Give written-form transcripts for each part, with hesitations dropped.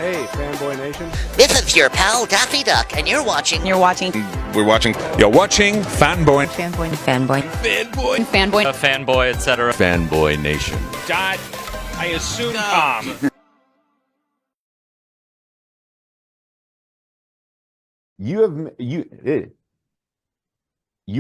Hey, Fanboy Nation. This is your pal Daffy Duck, and you're watching. We're watching. You're watching Fanboy. Fanboy, etc. Fanboy Nation. Dot, I assume Tom. You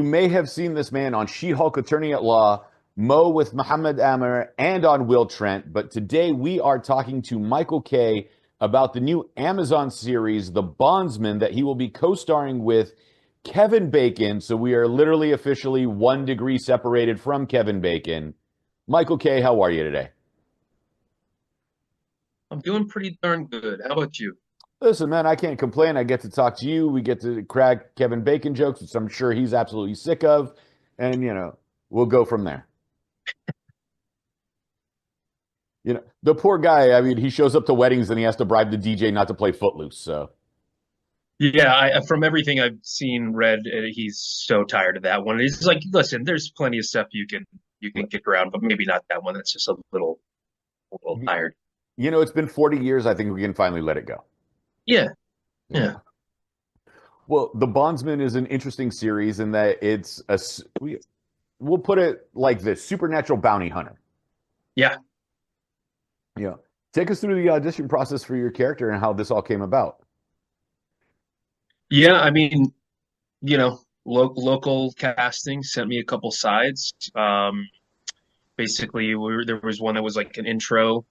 may have seen this man on She-Hulk Attorney at Law, Mo with Muhammad Amer, and on Will Trent. But today we are talking to Michael Kay about the new Amazon series, The Bondsman, that he will be co-starring with Kevin Bacon. So we are literally officially 1 degree separated from Kevin Bacon. Michael Kay, how are you today? I'm doing pretty darn good. How about you? Listen, man, I can't complain. I get to talk to you. We get to crack Kevin Bacon jokes, which I'm sure he's absolutely sick of. And, we'll go from there. The poor guy, I mean, he shows up to weddings and he has to bribe the DJ not to play Footloose, so. Yeah, from everything I've seen, read, he's so tired of that one. He's like, listen, there's plenty of stuff you can kick around, but maybe not that one. That's just a little tired. It's been 40 years. I think we can finally let it go. Yeah. Well, The Bondsman is an interesting series in that it's we'll put it like this: supernatural bounty hunter. Yeah. Yeah. Take us through the audition process for your character and how this all came about. Yeah, I mean, local casting sent me a couple sides. Basically, there was one that was like an intro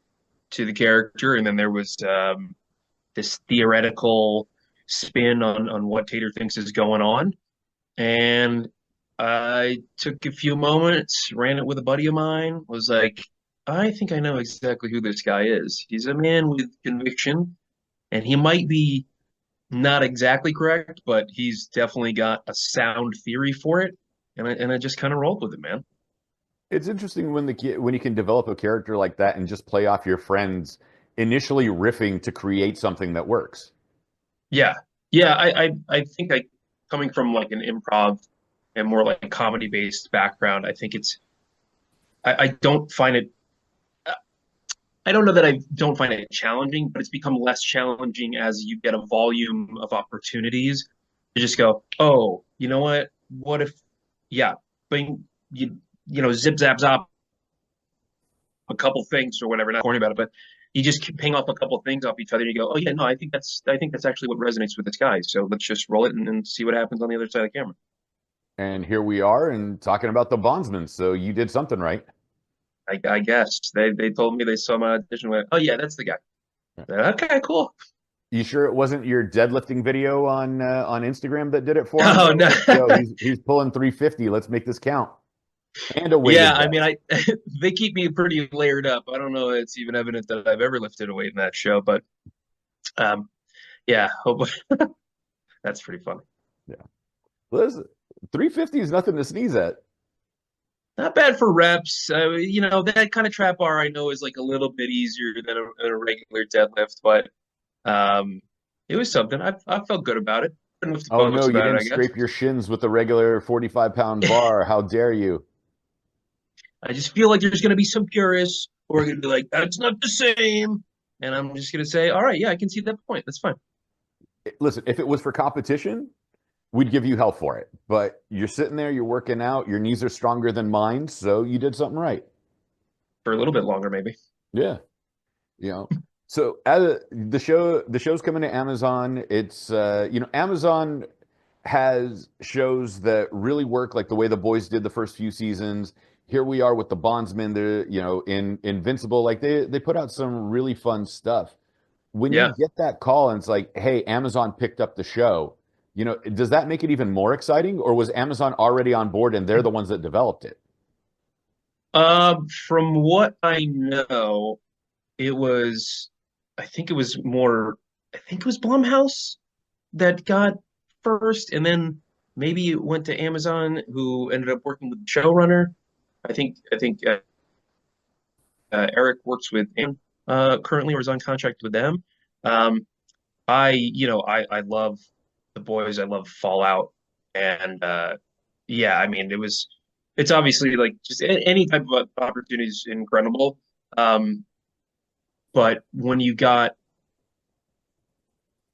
to the character, and then there was this theoretical spin on what Tater thinks is going on. And I took a few moments, ran it with a buddy of mine, was like, I think I know exactly who this guy is. He's a man with conviction, and he might be not exactly correct, but he's definitely got a sound theory for it. And I just kind of rolled with it, man. It's interesting when you can develop a character like that and just play off your friends initially riffing to create something that works. Yeah. I think coming from like an improv and more like a comedy based background, I think I don't find it. I don't know that I don't find it challenging, but it's become less challenging as you get a volume of opportunities to just go, oh, you know what? What if, bing, zip zap zop a couple things or whatever. Not corny about it, but you just keep ping off a couple things off each other. And you go, oh yeah, no, I think that's actually what resonates with this guy. So let's just roll it and see what happens on the other side of the camera. And here we are and talking about The Bondsman. So you did something right. I guess they told me they saw my audition. Went, oh yeah, that's the guy. Okay, cool. You sure it wasn't your deadlifting video on Instagram that did it for him? Oh no, he's pulling 350. Let's make this count. And a weight. Yeah, I mean, they keep me pretty layered up. I don't know if it's even evident that I've ever lifted a weight in that show, but yeah, hopefully that's pretty funny. Yeah, listen, 350 is nothing to sneeze at. Not bad for reps. That kind of trap bar I know is like a little bit easier than a regular deadlift, but it was something. I felt good about it. Oh no, you didn't scrape your shins with the regular 45-pound bar. How dare you? I just feel like there's going to be some purists who are going to be like, that's not the same. And I'm just going to say, all right, yeah, I can see that point. That's fine. Listen, if it was for competition, we'd give you hell for it. But you're sitting there, you're working out, your knees are stronger than mine, so you did something right. For a little bit longer, maybe. Yeah. So as the show's coming to Amazon. It's Amazon has shows that really work, like the way The Boys did the first few seasons. Here we are with The Bondsman. In Invincible, like they put out some really fun stuff. When you get that call and it's like, hey, Amazon picked up the show, does that make it even more exciting, or was Amazon already on board and they're the ones that developed it? From what I know, I think it was Blumhouse that got first, and then maybe it went to Amazon, who ended up working with the showrunner. I think Eric works with him currently, or is on contract with them. I love The Boys. I love Fallout, and I mean, it's obviously like just any type of opportunity is incredible. But when you got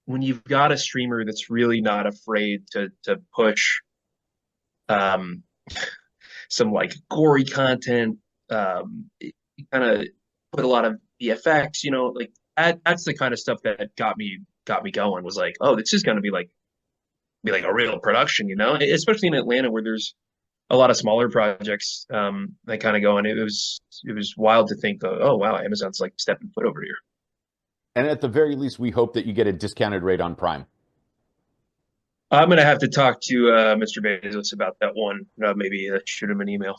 when you've got a streamer that's really not afraid to push um some like gory content, kind of put a lot of VFX, like that's the kind of stuff that got me going. Was like, oh, this is going to be like a real production, especially in Atlanta where there's a lot of smaller projects that kind of go, and it was wild to think, oh wow, Amazon's like stepping foot over here. And at the very least, we hope that you get a discounted rate on Prime. I'm gonna have to talk to Mr. Bezos about that one. Maybe shoot him an email.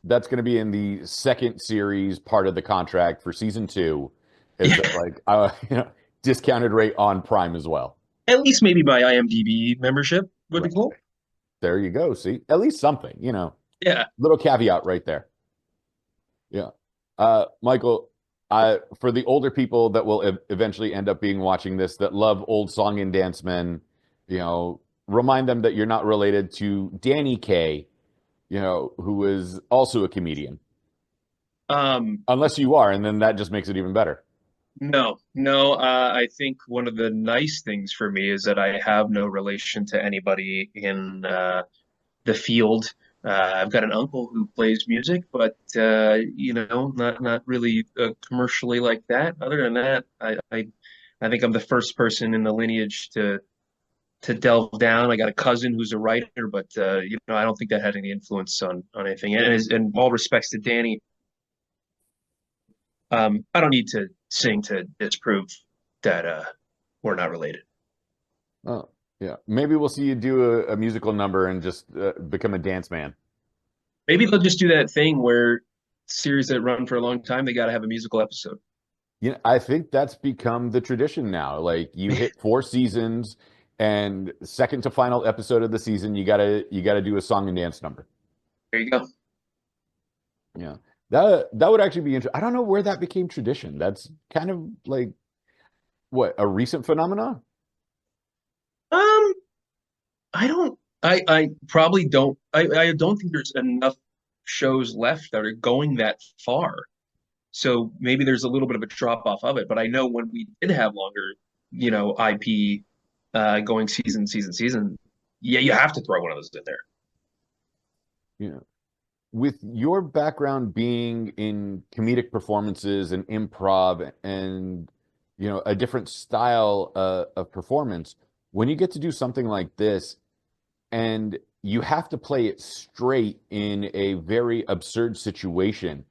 That's going to be in the second series part of the contract for season 2. Is Yeah. that like discounted rate on Prime as well? At least maybe my IMDb membership would be Right. cool. There you go. See, at least something, Yeah. little caveat right there. Yeah. Michael, for the older people that will eventually end up being watching this that love old song and dance men, remind them that you're not related to Danny Kaye, who is also a comedian. Unless you are, and then that just makes it even better. No, no. I think one of the nice things for me is that I have no relation to anybody in the field. I've got an uncle who plays music, but not really commercially like that. Other than that, I think I'm the first person in the lineage to delve down. I got a cousin who's a writer, but I don't think that had any influence on anything. And all respects to Danny, I don't need to sing to disprove that we're not related. Oh, yeah. Maybe we'll see you do a musical number and just become a dance man. Maybe they'll just do that thing where series that run for a long time, they got to have a musical episode. I think that's become the tradition now. Like you hit 4 seasons, and second to final episode of the season, you gotta do a song and dance number. There you go. Yeah. That would actually be interesting. I don't know where that became tradition. That's kind of like what, a recent phenomenon? I probably don't. I don't think there's enough shows left that are going that far. So maybe there's a little bit of a drop off of it. But I know when we did have longer, IP going season, yeah, you have to throw one of those in there. Yeah. With your background being in comedic performances and improv and a different style of performance, when you get to do something like this and you have to play it straight in a very absurd situation,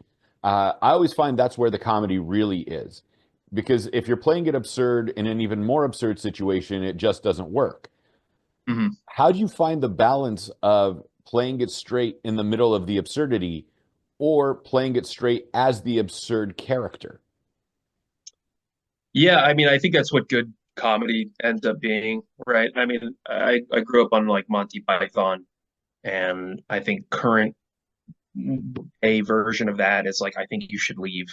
I always find that's where the comedy really is. Because if you're playing it absurd in an even more absurd situation, it just doesn't work. Mm-hmm. How do you find the balance of playing it straight in the middle of the absurdity or playing it straight as the absurd character? Yeah, I mean, I think that's what good comedy ends up being, right? I mean, I grew up on like Monty Python, and I think current a version of that is like, I think you should leave,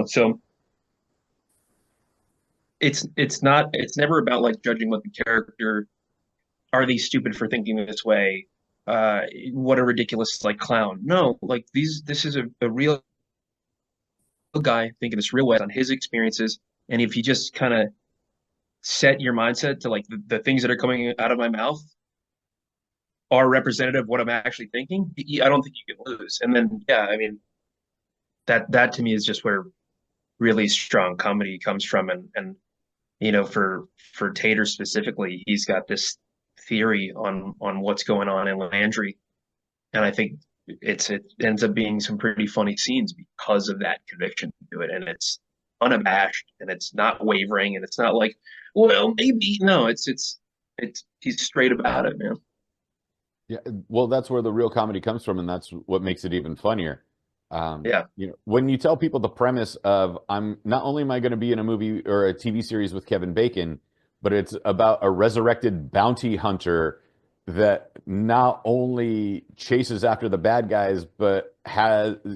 so it's never about like judging what the character, are they stupid for thinking this way? What a ridiculous like clown. No, like this is a real guy thinking this real way on his experiences. And if you just kind of set your mindset to like the things that are coming out of my mouth are representative of what I'm actually thinking, I don't think you can lose. And then, yeah, I mean, that to me is just where really strong comedy comes from. And for Tater specifically, he's got this theory on what's going on in Landry, and I think it ends up being some pretty funny scenes because of that conviction to it, and it's unabashed and it's not wavering and it's not like, well, maybe. No, it's he's straight about it, man. Yeah, well, that's where the real comedy comes from, and that's what makes it even funnier. Yeah. When you tell people the premise of I'm not only am I going to be in a movie or a TV series with Kevin Bacon, but it's about a resurrected bounty hunter that not only chases after the bad guys, but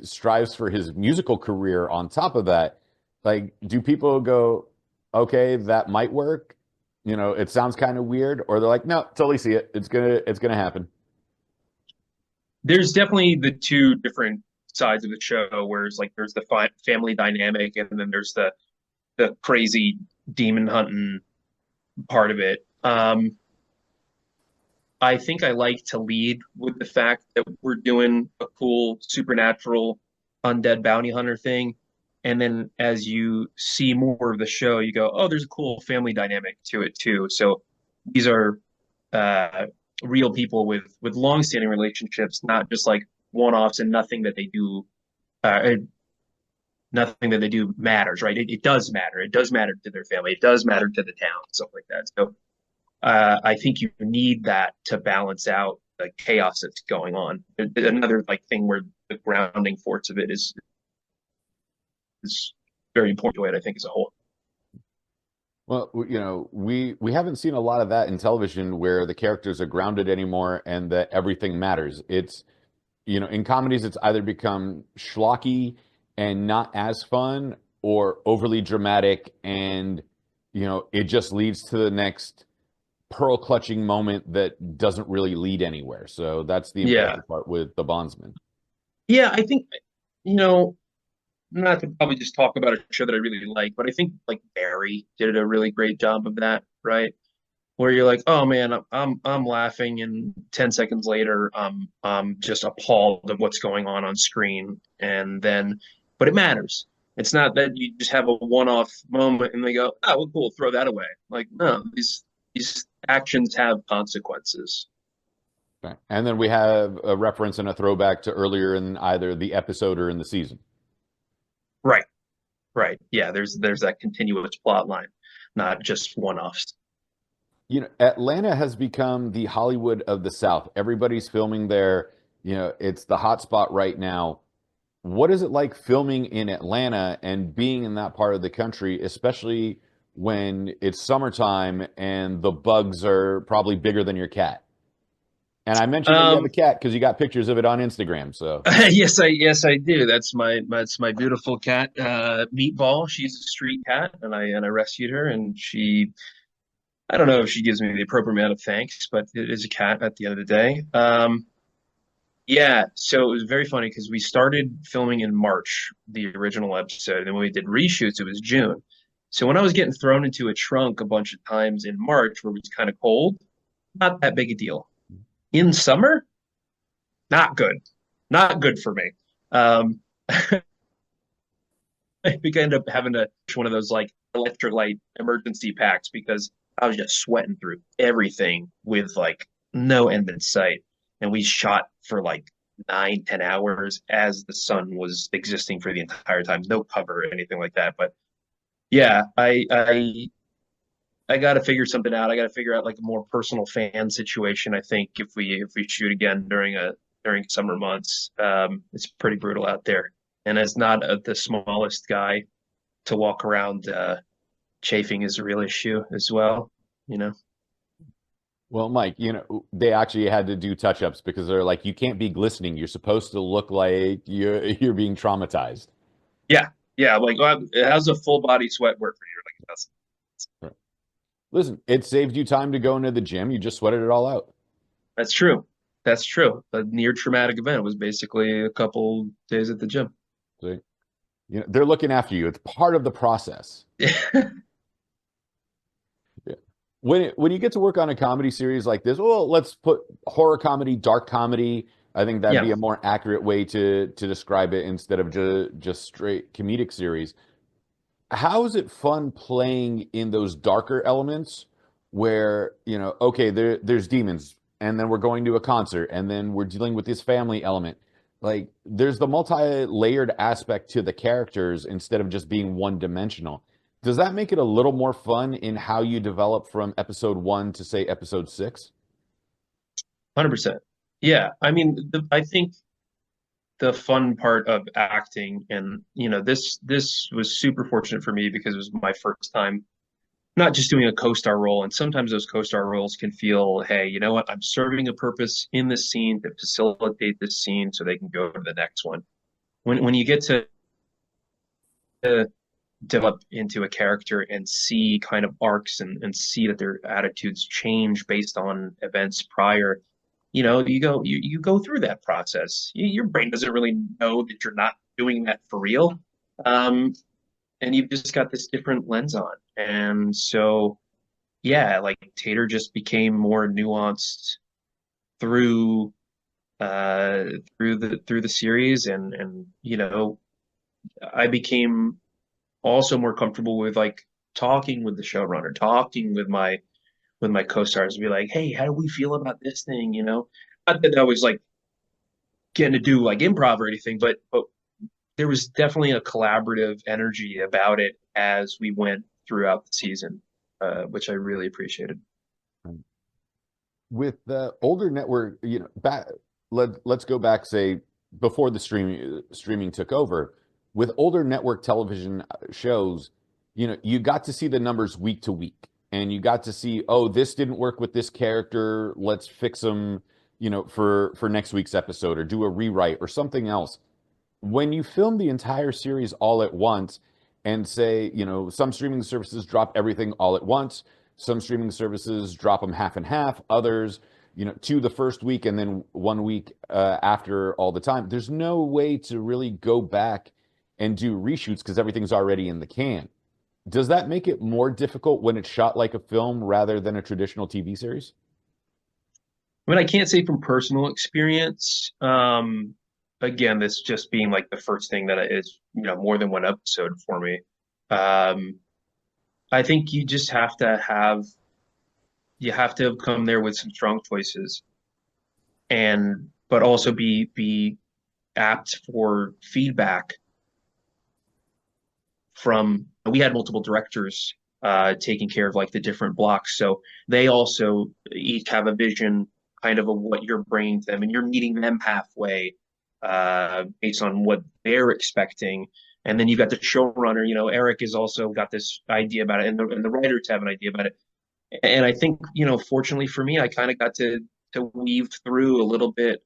strives for his musical career on top of that. Like, do people go, okay, that might work? It sounds kind of weird, or they're like, no, totally see it. It's gonna happen. There's definitely the two different sides of the show, where it's like there's the family dynamic, and then there's the crazy demon hunting part of it. I think I like to lead with the fact that we're doing a cool supernatural undead bounty hunter thing. And then as you see more of the show, you go, oh, there's a cool family dynamic to it too. So these are uh, real people with long-standing relationships, not just like one-offs, and uh, nothing that they do matters, right? It does matter. It does matter to their family. It does matter to the town, stuff like that. So I think you need that to balance out the chaos that's going on. Another like thing where the grounding force of it is very important to it, I think, as a whole. Well, we haven't seen a lot of that in television where the characters are grounded anymore and that everything matters. It's, in comedies, it's either become schlocky and not as fun, or overly dramatic, and, it just leads to the next pearl clutching moment that doesn't really lead anywhere. So that's the Yeah. impressive part with The Bondsman. Yeah, I think, you know, not to probably just talk about a show that I really like, but I think like Barry did a really great job of that, right? Where you're like, oh man, I'm laughing, and 10 seconds later, I'm just appalled of what's going on screen, and then, but it matters. It's not that you just have a one-off moment and they go, oh, well, cool, throw that away. Like, no, these actions have consequences. Okay. And then we have a reference and a throwback to earlier in either the episode or in the season. Right, right. Yeah, there's that continuous plot line, not just one-offs. Atlanta has become the Hollywood of the South. Everybody's filming there. It's the hot spot right now. What is it like filming in Atlanta and being in that part of the country, especially when it's summertime and the bugs are probably bigger than your cat? And I mentioned that you have a cat because you got pictures of it on Instagram. So Yes, I do. That's my beautiful cat, Meatball. She's a street cat, and I rescued her, and I don't know if she gives me the appropriate amount of thanks, but it is a cat at the end of the day. Yeah, so it was very funny because we started filming in March, the original episode, and when we did reshoots, it was June. So when I was getting thrown into a trunk a bunch of times in March, where it was kind of cold, not that big a deal. In summer, not good, not good for me. Um, we ended up having to one of those like electrolyte emergency packs because I was just sweating through everything with like no end in sight. And we shot for like 9, 10 hours as the sun was existing for the entire time, no cover or anything like that. But yeah, I got to figure something out. I got to figure out like a more personal fan situation. I think if we shoot again during summer months, it's pretty brutal out there. And as not the smallest guy to walk around chafing is a real issue as well, you know. well, Mike, they actually had to do touch-ups because they're like, you can't be glistening. You're supposed to look like you're being traumatized. Yeah, yeah. Like, well, how's a full body sweat work for you? Like, that's Right. Listen, it saved you time to go into the gym. You just sweated it all out. that's true. That's true. A near traumatic event was basically a couple days at the gym. See, they're looking after you. It's part of the process. Yeah. When you get to work on a comedy series like this, well, let's put horror comedy, dark comedy. I think that'd Yeah. be a more accurate way to describe it instead of just straight comedic series. How is it fun playing in those darker elements where, okay, there's demons, and then we're going to a concert, and then we're dealing with this family element. Like, there's the multi-layered aspect to the characters instead of just being one-dimensional. Does that make it a little more fun in how you develop from episode 1 to, say, episode 6? 100%. Yeah. I mean, I think the fun part of acting, and this was super fortunate for me because it was my first time not just doing a co-star role. And sometimes those co-star roles can feel, hey, you know what, I'm serving a purpose in this scene to facilitate this scene so they can go to the next one. When you get to develop into a character and see kind of arcs, and see that their attitudes change based on events prior, you go through that process. Your brain doesn't really know that you're not doing that for real. And you've just got this different lens on. And so yeah, like Tater just became more nuanced through through the series, and I became also more comfortable with like talking with the showrunner, talking with my co-stars, be like, hey, how do we feel about this thing? Not that I was like getting to do like improv or anything, but there was definitely a collaborative energy about it as we went throughout the season, which I really appreciated. With the older network, back let's go back, say, before the streaming took over. With older network television shows, you got to see the numbers week to week, and you got to see, oh, this didn't work with this character, let's fix them, for next week's episode, or do a rewrite or something else. When you film the entire series all at once, and say, some streaming services drop everything all at once, some streaming services drop them half and half, others, to the first week and then 1 week after all the time. There's no way to really go back and do reshoots because everything's already in the can. Does that make it more difficult when it's shot like a film rather than a traditional TV series? I mean, I can't say from personal experience. Again, this just being like the first thing that is, more than one episode for me. Um, I think you have to come there with some strong choices, but also be apt for feedback from. We had multiple directors taking care of like the different blocks, so they also each have a vision kind of what you're bringing to them, and you're meeting them halfway based on what they're expecting. And then you've got the showrunner. Eric has also got this idea about it, and the writers have an idea about it. And I think, fortunately for me, I kind of got to weave through a little bit,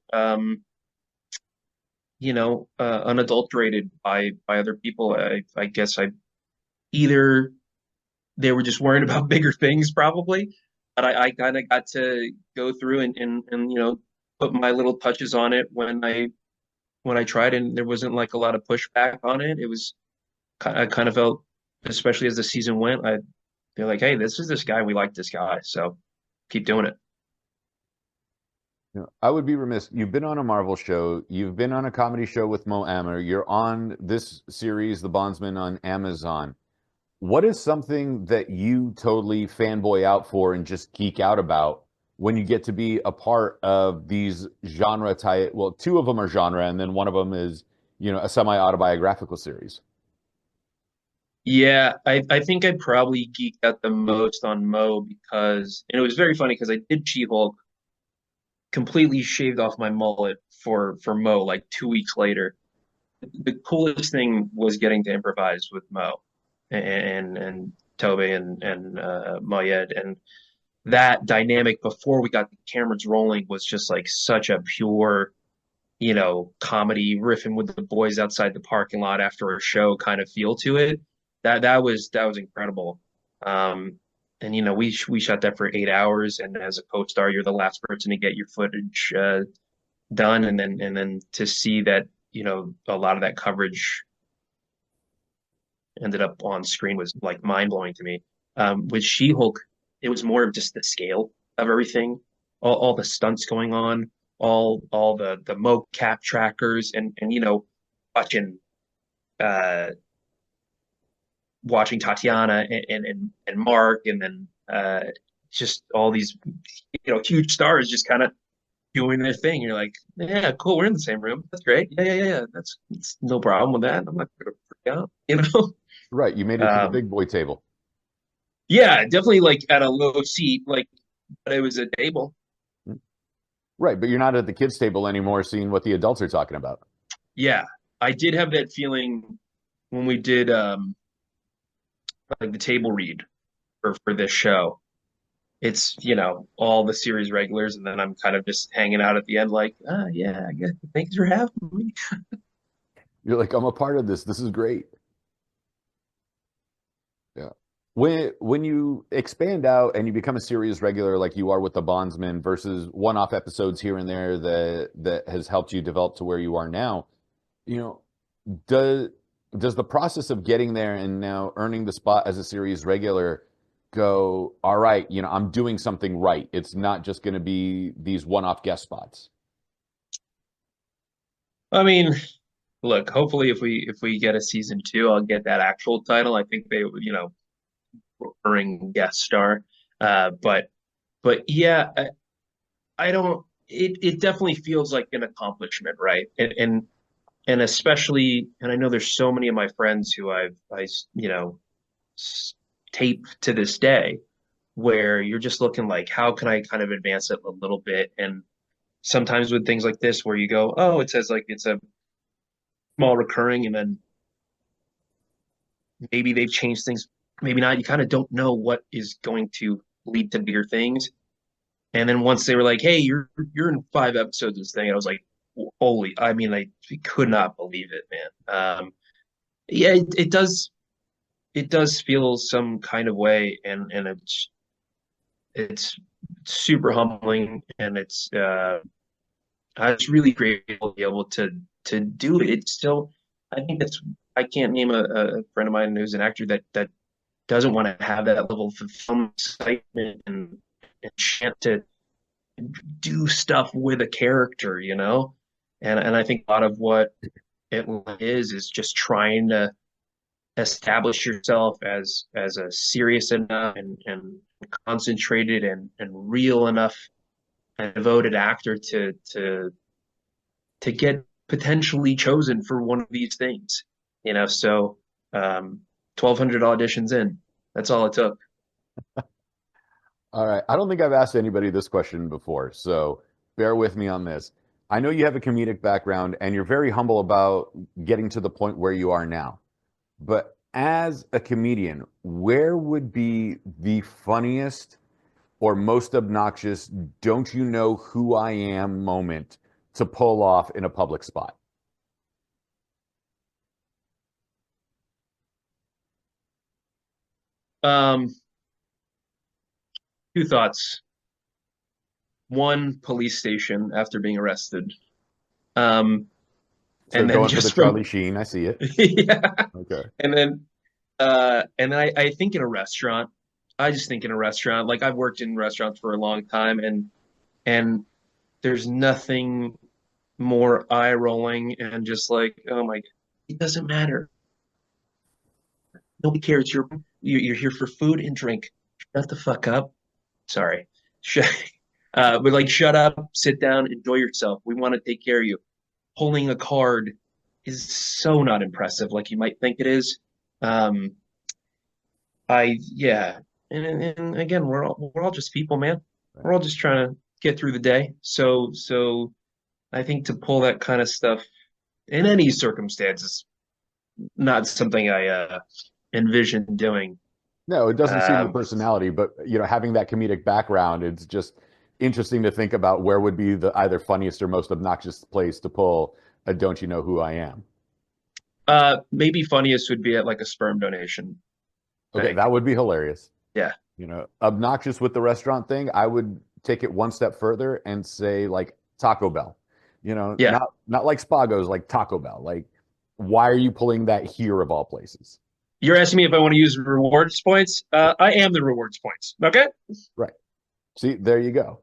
unadulterated by other people. I guess either they were just worried about bigger things, probably, but I kind of got to go through and put my little touches on it when I tried, and there wasn't like a lot of pushback on it. It was I kind of felt, especially as the season went, they're like, hey, this is this guy. We like this guy. So keep doing it. I would be remiss. You've been on a Marvel show. You've been on a comedy show with Mo Amer. You're on this series, The Bondsman, on Amazon. What is something that you totally fanboy out for and just geek out about when you get to be a part of these genre type? Well, two of them are genre, and then one of them is, a semi-autobiographical series. Yeah, I think I probably geeked out the most on Mo and it was very funny because I did She-Hulk, completely shaved off my mullet for Mo like 2 weeks later. The coolest thing was getting to improvise with Mo and Toby and Mayed, and that dynamic before we got the cameras rolling was just like such a pure, comedy riffing with the boys outside the parking lot after a show kind of feel to it. That was incredible. And we shot that for 8 hours, and as a co-star, you're the last person to get your footage done, and then to see that a lot of that coverage ended up on screen was like mind blowing to me. With She-Hulk, it was more of just the scale of everything, all the stunts going on, all the mocap trackers, and watching uh watching Tatiana and Mark, and then just all these huge stars just kind of doing their thing. You're like, yeah, cool, we're in the same room. That's great. Yeah. That's no problem with that. I'm not gonna freak out. Right. You made it to the Um, big boy table. yeah, definitely like at a low seat, like, but it was a table. Right. But you're not at the kids' table anymore seeing what the adults are talking about. Yeah, I did have that feeling when we did like the table read for this show. It's all the series regulars, and then I'm kind of just hanging out at the end like, yeah, I guess thanks for having me. You're like, I'm a part of this. This is great. Yeah. When you expand out and you become a series regular like you are with The Bondsman versus one-off episodes here and there that has helped you develop to where you are now, you know, does the process of getting there and now earning the spot as a series regular go, all right, I'm doing something right. It's not just going to be these one-off guest spots. I mean, look, hopefully if we get a season 2, I'll get that actual title. I think they, recurring guest star. But yeah, I don't. It definitely feels like an accomplishment, right? And especially, and I know there's so many of my friends who tape to this day, where you're just looking like, how can I kind of advance it a little bit? And sometimes with things like this, where you go, oh, it says like it's a small recurring, and then maybe they've changed things, maybe not. You kind of don't know what is going to lead to bigger things. And then once they were like, "Hey, you're in 5 episodes of this thing," I was like, "Holy!" I mean, I could not believe it, man. Yeah, it does feel some kind of way, and it's super humbling, and it's really grateful to be able to do it. It's still, I think I can't name a friend of mine who's an actor that doesn't want to have that level of fulfillment, excitement, and chance to do stuff with a character, And I think a lot of what it is just trying to establish yourself as a serious enough and concentrated and real enough and devoted actor to get potentially chosen for one of these things. So 1,200 auditions in, that's all it took. All right. I don't think I've asked anybody this question before, so bear with me on this. I know you have a comedic background and you're very humble about getting to the point where you are now. But as a comedian, where would be the funniest or most obnoxious, don't you know who I am moment to pull off in a public spot? Two thoughts. One, police station after being arrested. So And then going for the just from Charlie Sheen, I see it. yeah. Okay. And then I think in a restaurant. I just think in a restaurant. Like I've worked in restaurants for a long time, and there's nothing more eye rolling and just like, oh my, it doesn't matter. Nobody cares. You're here for food and drink. Shut the fuck up. Sorry. Shut, but like, shut up, sit down, enjoy yourself. We want to take care of you. Pulling a card is so not impressive like you might think it is. Um, yeah, and again, we're all just people, man. We're all just trying to get through the day. So I think to pull that kind of stuff in any circumstances, not something I envision doing. No, it doesn't seem your Um, personality, but having that comedic background, it's just interesting to think about where would be the either funniest or most obnoxious place to pull a "Don't you know who I am?" maybe funniest would be at like a sperm donation Okay, thing. that would be hilarious. Yeah. Obnoxious with the restaurant thing, I would take it one step further and say like Taco Bell. Yeah. Not like Spago's, like Taco Bell. Like, why are you pulling that here of all places? You're asking me if I want to use rewards points. I am the rewards points. Okay. Right. See, there you go.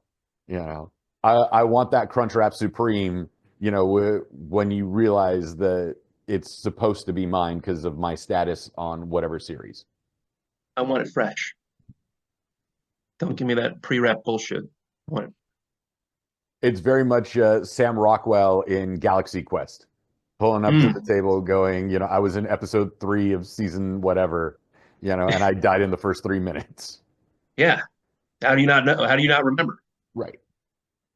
I want that Crunchwrap Supreme, when you realize that it's supposed to be mine because of my status on whatever series. I want it fresh. Don't give me that pre-wrap bullshit. I want it. It's very much Sam Rockwell in Galaxy Quest, pulling up to the table going, I was in episode 3 of season whatever, and I died in the first 3 minutes. Yeah. How do you not know? How do you not remember? Right.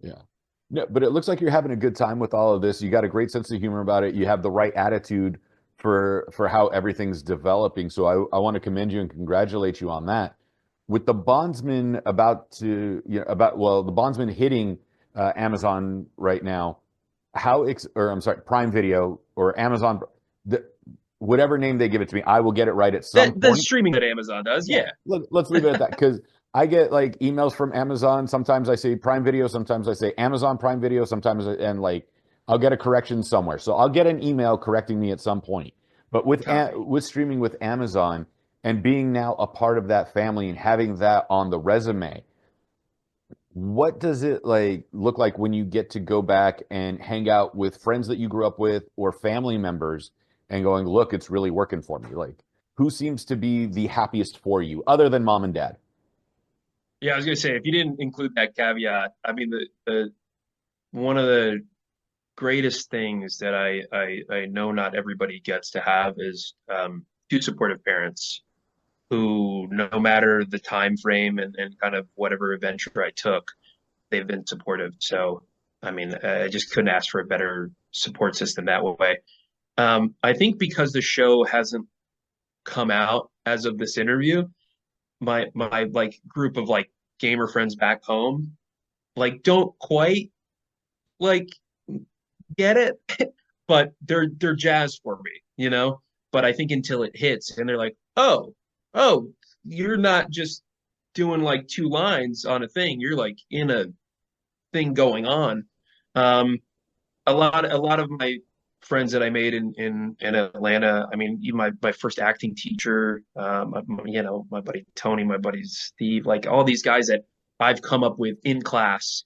Yeah. No, but it looks like you're having a good time with all of this. You got a great sense of humor about it. You have the right attitude for how everything's developing. So I want to commend you and congratulate you on that. With the Bondsman the Bondsman hitting Amazon right now, Prime Video or Amazon, whatever name they give it to me, I will get it right at some The point. streaming that Amazon does. Yeah. Let's leave it at that because I get like emails from Amazon. Sometimes I say Prime Video, sometimes I say Amazon Prime Video, and like I'll get a correction somewhere. So I'll get an email correcting me at some point. But with streaming with Amazon, and being now a part of that family and having that on the resume, what does it like look like when you get to go back and hang out with friends that you grew up with or family members and going, look, it's really working for me? Like, who seems to be the happiest for you other than mom and dad? Yeah, I was gonna say if you didn't include that caveat, I mean the one of the greatest things that I know not everybody gets to have is two supportive parents who, no matter the time frame and kind of whatever adventure I took, they've been supportive. So, I mean, I just couldn't ask for a better support system that way. I think because the show hasn't come out as of this interview, my like group of like gamer friends back home like don't quite like get it, but they're jazzed for me, you know. But I think until it hits and they're like, oh, you're not just doing like two lines on a thing, you're like in a thing going on. Um, a lot of my friends that I made in Atlanta. I mean, even my first acting teacher, you know, my buddy Tony, my buddy Steve, like all these guys that I've come up with in class,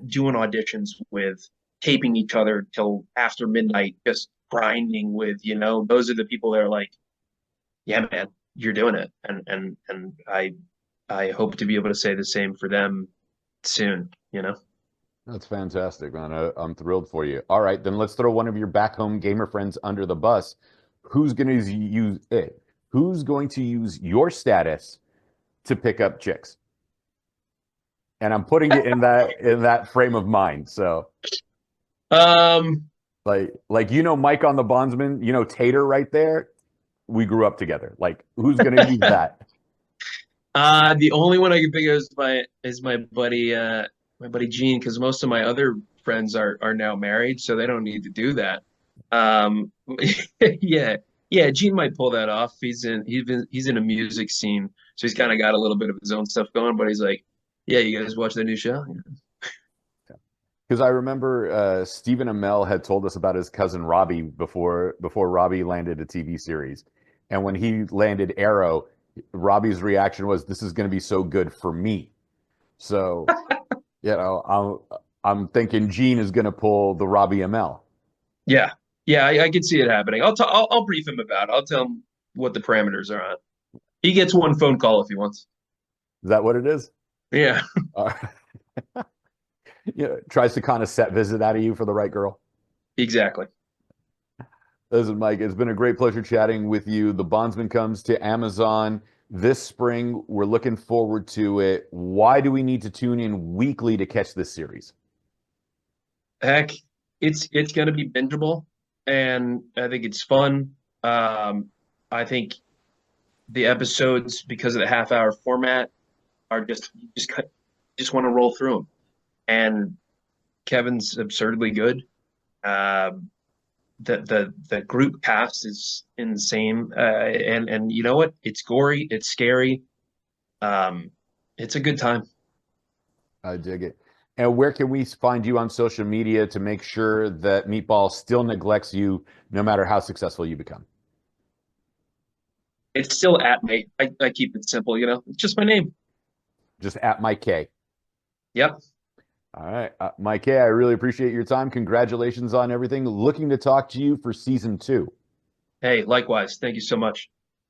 doing auditions with, taping each other till after midnight, just grinding with, you know, those are the people that are like, yeah, man, you're doing it, and I hope to be able to say the same for them soon, you know. That's fantastic, man. I'm thrilled for you. All right, then let's throw one of your back home gamer friends under the bus. Who's going to use it? Who's going to use your status to pick up chicks? And I'm putting it in that frame of mind. So, Um, like you know, Mike on the Bondsman, you know, Tater right there. We grew up together. Like, who's going to use that? the only one I can think of is my buddy Gene, because most of my other friends are now married, so they don't need to do that. Um, yeah, yeah, Gene might pull that off. He's in a music scene, so he's kind of got a little bit of his own stuff going. But he's like, yeah, you guys watch the new show? Because I remember Stephen Amell had told us about his cousin Robbie before Robbie landed a TV series, and when he landed Arrow, Robbie's reaction was, "This is going to be so good for me." So, you know, I'm thinking Gene is going to pull the Robbie Amell. Yeah, yeah, I can see it happening. I'll brief him about it. I'll tell him what the parameters are on. He gets one phone call if he wants. Is that what it is? Yeah. Uh, tries to kind of set visit out of you for the right girl. Exactly. Listen, Mike, it's been a great pleasure chatting with you. The Bondsman comes to Amazon this spring. We're looking forward to it. Why do we need to tune in weekly to catch this series? Heck, it's going to be bingeable, and I think it's fun. I think the episodes, because of the half-hour format, are just want to roll through them. And Kevin's absurdly good. The group cast is insane, and you know what? It's gory, it's scary. It's a good time. I dig it. And where can we find you on social media to make sure that Meatball still neglects you no matter how successful you become? It's still at Mate. I keep it simple, you know. It's just my name. Just at Mike K. Yep. All right. Mike K., I really appreciate your time. Congratulations on everything. Looking to talk to you for season 2. Hey, likewise. Thank you so much.